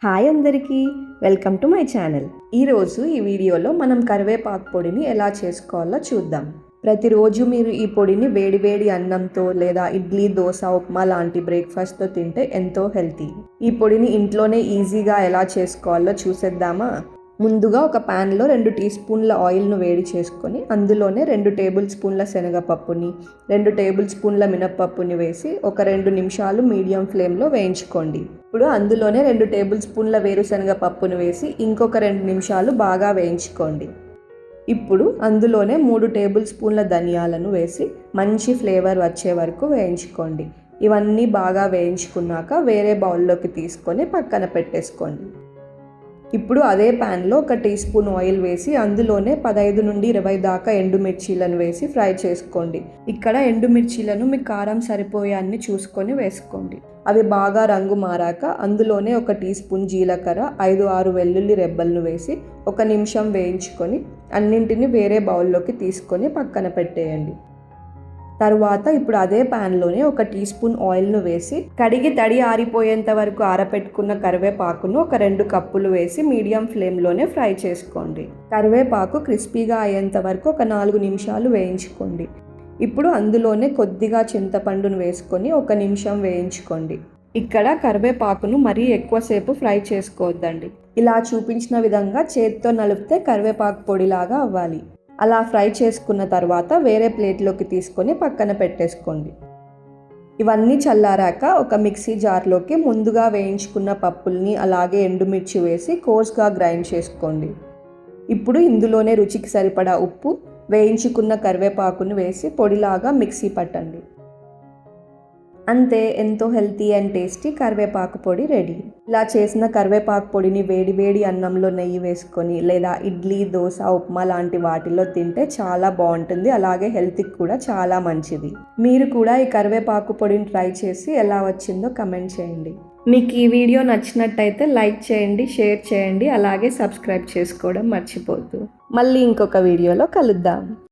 Hi అందరికీ, welcome to my channel. ఈరోజు ఈ వీడియోలో మనం కరివేపాకు పొడిని ఎలా చేసుకోవాలో చూద్దాం. ప్రతిరోజు మీరు ఈ పొడిని వేడివేడి అన్నంతో లేదా ఇడ్లీ, దోశ, ఉప్మా లాంటి బ్రేక్ఫాస్ట్తో తింటే ఎంతో హెల్తీ. ఈ పొడిని ఇంట్లోనే ఈజీగా ఎలా చేసుకోవాలో చూసేద్దామా? ముందుగా ఒక ప్యాన్లో 2 టీ స్పూన్ల ఆయిల్ను వేడి చేసుకొని అందులోనే 2 టేబుల్ స్పూన్ల శనగపప్పుని, 2 టేబుల్ స్పూన్ల మినప్పప్పుని వేసి ఒక 2 నిమిషాలు మీడియం ఫ్లేమ్లో వేయించుకోండి. ఇప్పుడు అందులోనే 2 టేబుల్ స్పూన్ల వేరుశనగ పప్పును వేసి ఇంకొక 2 నిమిషాలు బాగా వేయించుకోండి. ఇప్పుడు అందులోనే 3 టేబుల్ స్పూన్ల ధనియాలను వేసి మంచి ఫ్లేవర్ వచ్చే వరకు వేయించుకోండి. ఇవన్నీ బాగా వేయించుకున్నాక వేరే బౌల్లోకి తీసుకొని పక్కన పెట్టేసుకోండి. ఇప్పుడు అదే ప్యాన్లో 1 టీ స్పూన్ ఆయిల్ వేసి అందులోనే 15 నుండి 20 దాకా ఎండుమిర్చీలను వేసి ఫ్రై చేసుకోండి. ఇక్కడ ఎండుమిర్చీలను మీ కారం సరిపోయే అన్ని చూసుకొని వేసుకోండి. అవి బాగా రంగు మారాక అందులోనే 1 టీ స్పూన్ జీలకర్ర, 5-6 వెల్లుల్లి రెబ్బలను వేసి 1 నిమిషం వేయించుకొని అన్నింటినీ వేరే బౌల్లోకి తీసుకొని పక్కన పెట్టేయండి. తరువాత ఇప్పుడు అదే ప్యాన్లోనే 1 టీ స్పూన్ ఆయిల్ను వేసి కడిగి తడి ఆరిపోయేంత వరకు ఆరపెట్టుకున్న కరివేపాకును ఒక 2 కప్పులు వేసి మీడియం ఫ్లేమ్లోనే ఫ్రై చేసుకోండి. కరివేపాకు క్రిస్పీగా అయ్యేంత వరకు ఒక 4 నిమిషాలు వేయించుకోండి. ఇప్పుడు అందులోనే కొద్దిగా చింతపండును వేసుకొని 1 నిమిషం వేయించుకోండి. ఇక్కడ కరివేపాకును మరీ ఎక్కువసేపు ఫ్రై చేసుకోవద్దండి. ఇలా చూపించిన విధంగా చేత్తో నలిపితే కరివేపాకు పొడిలాగా అవ్వాలి. అలా ఫ్రై చేసుకున్న తర్వాత వేరే ప్లేట్లోకి తీసుకొని పక్కన పెట్టేసుకోండి. ఇవన్నీ చల్లారాక ఒక మిక్సీ జార్లోకి ముందుగా వేయించుకున్న పప్పుల్ని అలాగే ఎండుమిర్చి వేసి కోర్స్గా గ్రైండ్ చేసుకోండి. ఇప్పుడు ఇందులోనే రుచికి సరిపడా ఉప్పు, వేయించుకున్న కరివేపాకును వేసి పొడిలాగా మిక్సీ పట్టండి. అంతే, ఎంతో హెల్తీ అండ్ టేస్టీ కరివేపాకు పొడి రెడీ. ఇలా చేసిన కరివేపాకు పొడిని వేడి అన్నంలో నెయ్యి వేసుకొని లేదా ఇడ్లీ, దోశ, ఉప్మా లాంటి వాటిల్లో తింటే చాలా బాగుంటుంది. అలాగే హెల్త్కి కూడా చాలా మంచిది. మీరు కూడా ఈ కరివేపాకు పొడిని ట్రై చేసి ఎలా వచ్చిందో కమెంట్ చేయండి. మీకు ఈ వీడియో నచ్చినట్టయితే లైక్ చేయండి, షేర్ చేయండి, అలాగే సబ్స్క్రైబ్ చేసుకోవడం మర్చిపోద్దు. మళ్ళీ ఇంకొక వీడియోలో కలుద్దాం.